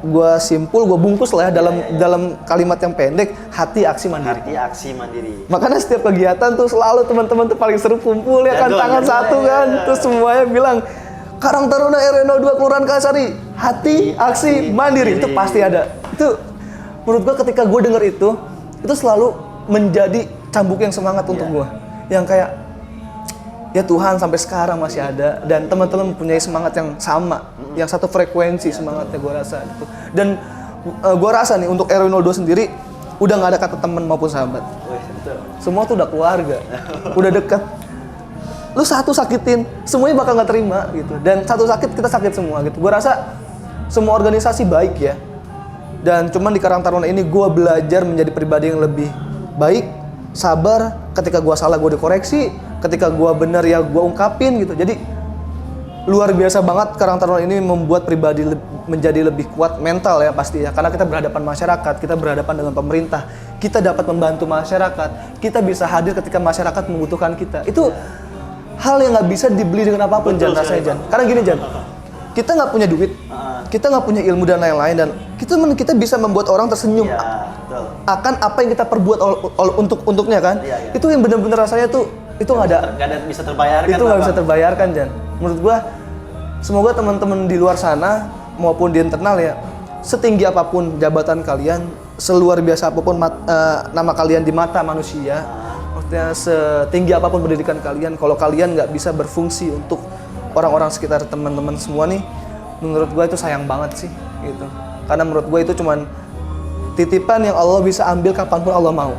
gue simpul, gue bungkus lah ya dalam kalimat yang pendek, hati aksi mandiri. Makanya setiap kegiatan tuh selalu teman-teman tuh paling seru kumpul ya kan, tangan satu kan, terus semuanya bilang Karang Taruna RW 02 Kelurahan Kasari, hati aksi mandiri. Itu pasti ada. Itu menurut gue ketika gue denger itu selalu menjadi cambuk yang semangat untuk gue, yang kayak ya Tuhan sampai sekarang masih ada dan teman-teman mempunyai semangat yang sama, yang satu frekuensi semangatnya gue rasa gitu. Dan gue rasa nih untuk RW 02 sendiri udah nggak ada kata teman maupun sahabat. Wih, betul. Semua tuh udah keluarga, udah dekat. Lu satu sakitin, semuanya bakal nggak terima gitu. Dan satu sakit kita sakit semua gitu. Gue rasa semua organisasi baik ya. Dan cuman di Karang Taruna ini gue belajar menjadi pribadi yang lebih baik, sabar. Ketika gue salah gue dikoreksi, ketika gue benar ya gue ungkapin gitu. Jadi luar biasa banget Karang Taruna ini membuat pribadi menjadi lebih kuat mental ya pasti ya. Karena kita berhadapan masyarakat, kita berhadapan dengan pemerintah, kita dapat membantu masyarakat, kita bisa hadir ketika masyarakat membutuhkan kita. Itu hal yang nggak bisa dibeli dengan apapun, Jan, rasanya, Jan. Karena gini, Jan, kita nggak punya duit, kita nggak punya ilmu dan lain-lain, dan kita bisa membuat orang tersenyum akan apa yang kita perbuat untuknya kan. Itu yang benar-benar rasanya tuh itu nggak ada bisa terbayarkan. Itu nggak bisa terbayarkan, Jan. Menurut gua, semoga teman-teman di luar sana maupun di internal ya, setinggi apapun jabatan kalian, seluar biasa apapun nama kalian di mata manusia, maksudnya setinggi apapun pendidikan kalian, kalau kalian nggak bisa berfungsi untuk orang-orang sekitar teman-teman semua nih, menurut gua itu sayang banget sih, gitu. Karena menurut gua itu cuman titipan yang Allah bisa ambil kapanpun Allah mau.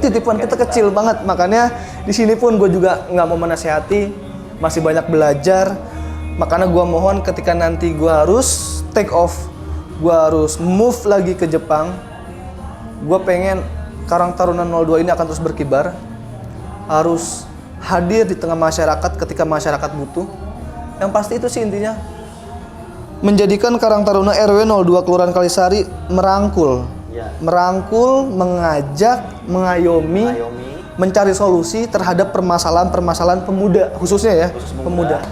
Titipan kita kecil banget, makanya di sini pun gue juga nggak mau menasehati, masih banyak belajar. Makanya gue mohon ketika nanti gue harus take off, gue harus move lagi ke Jepang, gue pengen Karang Taruna 02 ini akan terus berkibar, harus hadir di tengah masyarakat ketika masyarakat butuh. Yang pasti itu sih intinya, menjadikan Karang Taruna RW 02 Kelurahan Kalisari merangkul, mengajak, mengayomi, mencari solusi terhadap permasalahan pemuda, khususnya ya, pemuda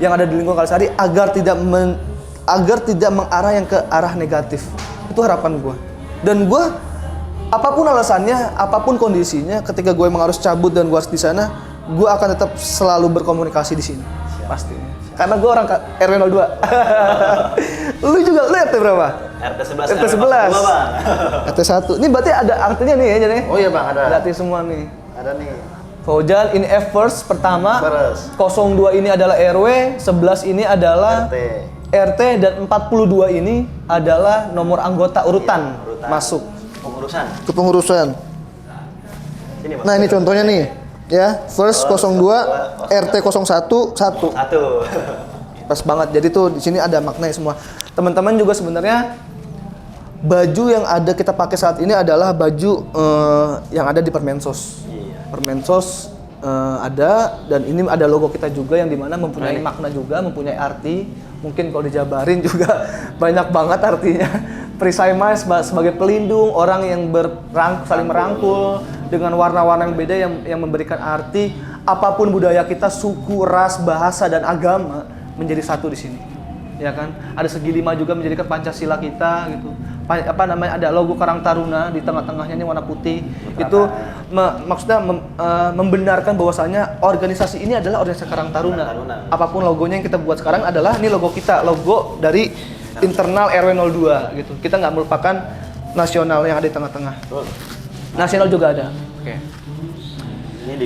yang ada di lingkungan Kalisari agar tidak mengarah yang ke arah negatif. Itu harapan gue. Dan gue, apapun alasannya, apapun kondisinya, ketika gue emang harus cabut dan gue harus di sana, gue akan tetap selalu berkomunikasi di sini. Pastinya. Karena gue orang RW 02. Lu RT berapa? RT 11. RT 11. RT 1. Ini berarti ada artinya nih ya, jadi. Oh iya, Bang, ada. Berarti semua nih. Ada nih. Fauzan ini first pertama. 02 ini adalah RW, 11 ini adalah RT dan 42 ini adalah nomor anggota urutan. Masuk kepengurusan. Nah, ini contohnya nih. Ya, first 02, RT 01, 1. Pas banget. Jadi tuh di sini ada maknanya semua. Teman-teman juga sebenarnya baju yang ada kita pakai saat ini adalah baju yang ada di Permensos. Permensos ada, dan ini ada logo kita juga yang dimana mempunyai makna juga, mempunyai arti. Mungkin kalau dijabarin juga banyak banget artinya. Perisai Mas sebagai pelindung, orang yang saling merangkul dengan warna-warna yang beda yang memberikan arti. Apapun budaya kita, suku, ras, bahasa, dan agama menjadi satu di sini. Ya kan? Ada segi 5 juga menjadikan Pancasila kita gitu. Ada logo Karang Taruna di tengah-tengahnya ini warna putih. Itu maksudnya membenarkan bahwasanya organisasi ini adalah organisasi Karang Taruna. Apapun logonya yang kita buat sekarang adalah ini logo kita, logo dari internal RW 02 gitu. Kita nggak melupakan nasional yang ada di tengah-tengah. Nasional juga ada. Oke.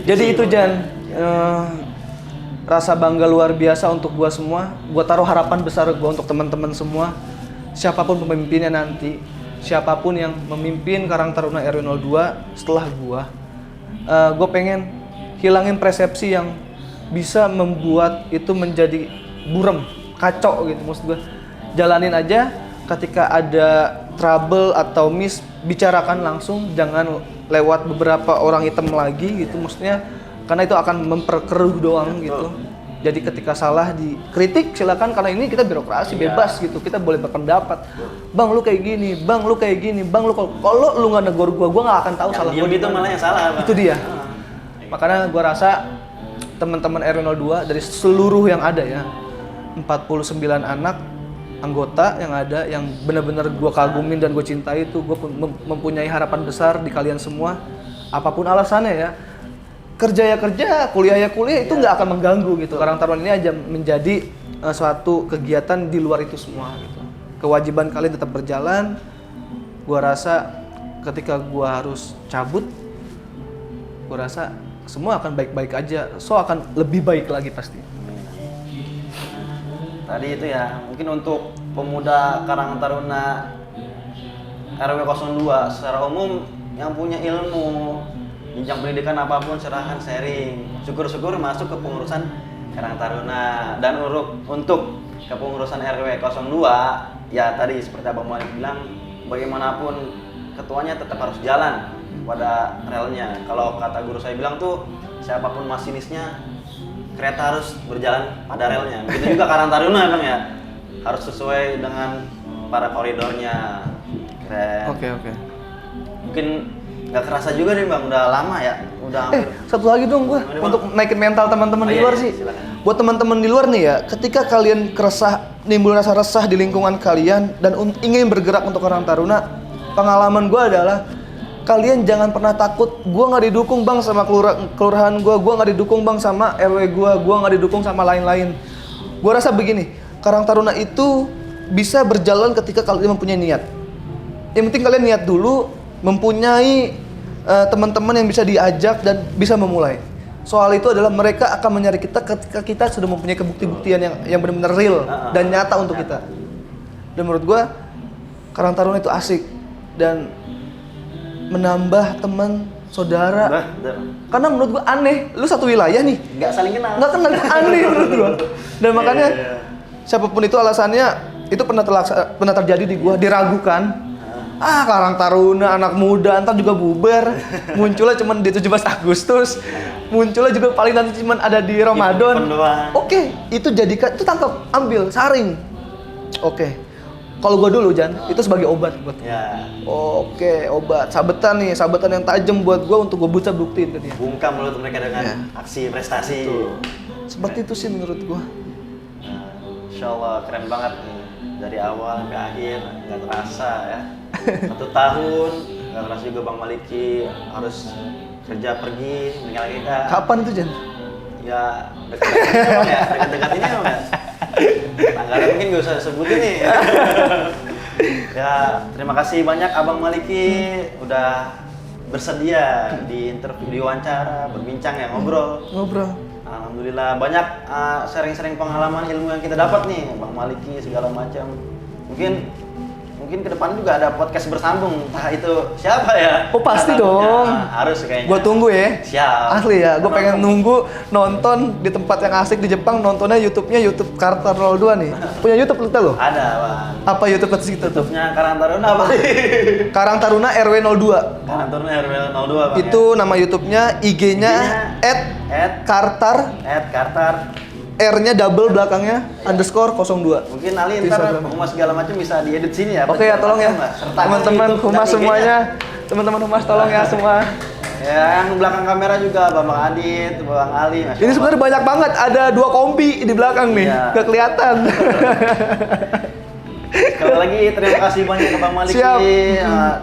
Jadi itu, Jan, rasa bangga luar biasa untuk gua semua. Gua taruh harapan besar gua untuk teman-teman semua. Siapapun pemimpinnya nanti, siapapun yang memimpin Karang Taruna RW 02 setelah gua pengen hilangin persepsi yang bisa membuat itu menjadi buram, kacau gitu. Maksud gua, jalanin aja, ketika ada trouble atau miss, bicarakan langsung, jangan lewat beberapa orang hitam lagi gitu, maksudnya karena itu akan memperkeruh doang gitu. Jadi ketika salah dikritik silakan, karena ini kita birokrasi bebas gitu, kita boleh berpendapat. Bang lu kayak gini, bang lu kayak gini, bang lu kalau lu nggak negor gua nggak akan tahu salah gua. Itu malah yang salah. Bang. Itu dia. Makanya gua rasa teman-teman RW 02 dari seluruh yang ada ya, 49 anak anggota yang ada, yang benar-benar gue kagumin dan gue cintai, itu gue mempunyai harapan besar di kalian semua. Apapun alasannya ya, kerja ya kerja, kuliah ya kuliah, itu nggak akan mengganggu gitu. Karang Taruna ini aja menjadi suatu kegiatan di luar itu semua gitu. Kewajiban kalian tetap berjalan. Gue rasa ketika gue harus cabut, gue rasa semua akan baik-baik aja. So akan lebih baik lagi pasti. Tadi itu ya, mungkin untuk pemuda Karang Taruna RW 02 secara umum yang punya ilmu jenjang pendidikan apapun silahkan sharing. Syukur-syukur masuk ke pengurusan Karang Taruna. Dan untuk kepengurusan RW 02 ya tadi seperti Abang Malik bilang, bagaimanapun ketuanya tetap harus jalan pada relnya. Kalau kata guru saya bilang tuh, siapapun masinisnya, kereta harus berjalan pada relnya. Begitu juga Karang Taruna Bang ya, harus sesuai dengan para koridornya. Keren. Oke. Mungkin nggak kerasa juga nih Bang, udah lama ya, udah hampir. Satu lagi dong gue, Gimana, Bang? untuk naikin mental teman-teman Oh, di iya, luar iya, sih. silakan. Buat teman-teman di luar nih ya, ketika kalian nimbul rasa resah di lingkungan kalian dan ingin bergerak untuk Karang Taruna, pengalaman gue adalah kalian jangan pernah takut. Gue nggak didukung Bang sama kelurahan gue nggak didukung Bang sama RW gue nggak didukung sama lain-lain. Gue rasa begini, Karang Taruna itu bisa berjalan ketika kalian mempunyai niat. Yang penting kalian niat dulu, mempunyai teman-teman yang bisa diajak dan bisa memulai. Soal itu adalah mereka akan mencari kita ketika kita sudah mempunyai kebukti-buktian yang benar-benar real dan nyata untuk kita. Dan menurut gua Karang Taruna itu asik dan menambah teman saudara. Karena menurut gua aneh, lu satu wilayah nih, Nggak saling kenal. nggak kenal, itu aneh menurut gua. Dan makanya Iya. siapapun itu alasannya, itu pernah terjadi di gua, diragukan. Karang Taruna anak muda ntar juga bubar, munculnya cuma di 17 Agustus, munculnya juga paling nanti cuma ada di Ramadan. Event doang. Oke, itu jadikan, itu tangkap, ambil, saring. Oke, kalau gua dulu Jan, itu sebagai obat buat. Ya, Oke, obat, sabetan yang tajam buat gua untuk gua bisa buktiin ke dia. bungkam mulut mereka dengan Ya. aksi prestasi. Seperti itu sih menurut gua. Nah, Insya Allah keren banget nih, dari awal ke akhir nggak terasa ya. 1 tahun nggak terasa juga Bang Maliki harus kerja pergi meninggalkan kita. Kapan itu Jan? Ya dekat-dekat ini Bang ya. Tanggalnya mungkin nggak usah sebutin nih. Ya terima kasih banyak Abang Maliki udah bersedia di interview, di wawancara, berbincang ya, ngobrol. Ngobrol. Alhamdulillah banyak sharing-sharing pengalaman ilmu yang kita dapat nih Bang Maliki segala macam. Mungkin ke depan juga ada podcast bersambung, entah itu siapa ya. Oh pasti Entah dong. tamunya. Harus kayaknya. Gua tunggu ya. Siap. Asli ya, gue pengen nunggu nonton di tempat yang asik di Jepang, nontonnya YouTube-nya YouTube Kartar 02 nih. Punya YouTube lu lo? Ada Bang. Apa YouTube itu? YouTube-nya Karang Taruna apa? Karang Taruna RW 02. Karang Taruna RW 02 Bang. Itu nama YouTube-nya, IG-nya @kartar, @kartar. R-nya double belakangnya _02. Mungkin Ali Di ntar Instagram. humas segala macam bisa diedit sini ya. Oke ya, tolong ya. Serta Teman-teman YouTube humas dan IG-nya. semuanya. Teman-teman humas tolong ya semua. Ya, yang belakang kamera juga Bang Adit, Bang Ali. Masya Ini Allah. sebenarnya banyak banget, ada 2 kombi di belakang nih. Iya. Gak kelihatan. Sekali lagi terima kasih banyak ke Bang Maliki. Siap.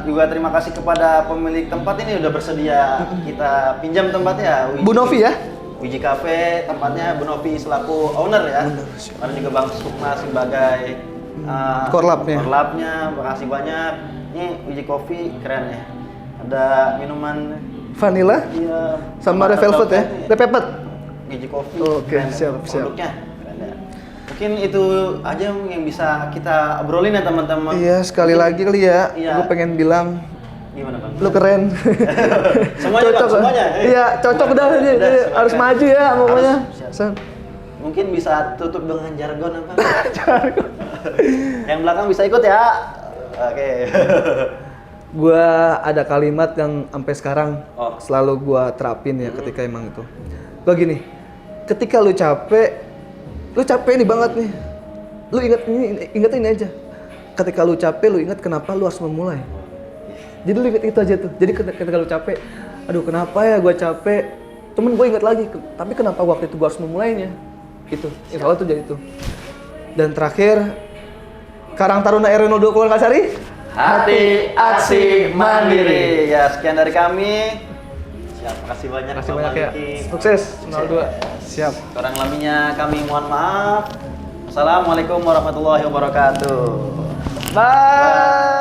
Juga terima kasih kepada pemilik tempat ini udah bersedia kita pinjam tempatnya. Bu Novi ya? Wiji Cafe, tempatnya Bu Novi selaku owner ya. Ada juga Bang Sukma sebagai Korlapnya. Korlapnya, makasih banyak. Ini Wiji Coffee keren ya. Ada minuman Vanilla iya, sama red velvet ya? Red velvet. Wiji Coffee. Oke, keren ya, siap. Produknya keren ya. Mungkin itu aja yang bisa kita obrolin ya teman-teman. Iya, sekali lagi kali ya. Iya. Gue pengen bilang Gimana Bang? lu keren. Semuanya, Bang, semuanya. Iya, cocok dah ini. Udah, Harus silakan. maju ya pokoknya. Harus, siap. Mungkin bisa tutup dengan jargon apa? Yang belakang bisa ikut ya. Oke. Gua ada kalimat yang sampai sekarang Oh. selalu gua terapin ya ketika emang itu. Gua gini, ketika lu capek nih banget nih. Lu ingat ini aja. Ketika lu capek, lu ingat kenapa lu harus memulai. Jadi lu ingat itu aja tuh. Jadi ketika lu capek, aduh kenapa ya gua capek? Cuman gue ingat lagi, tapi kenapa waktu itu gua harus memulainya? Itu, insya Allah tuh jadi itu. Dan terakhir, Karang Taruna RW 02 Kulangasari. Hati aksi mandiri. Ya, sekian dari kami. Siap, makasih banyak. Terima kasih Bang banyak ya. Maliki. Sukses 02. Siap. Kurang lebihnya kami mohon maaf. Assalamualaikum warahmatullahi wabarakatuh. Bye.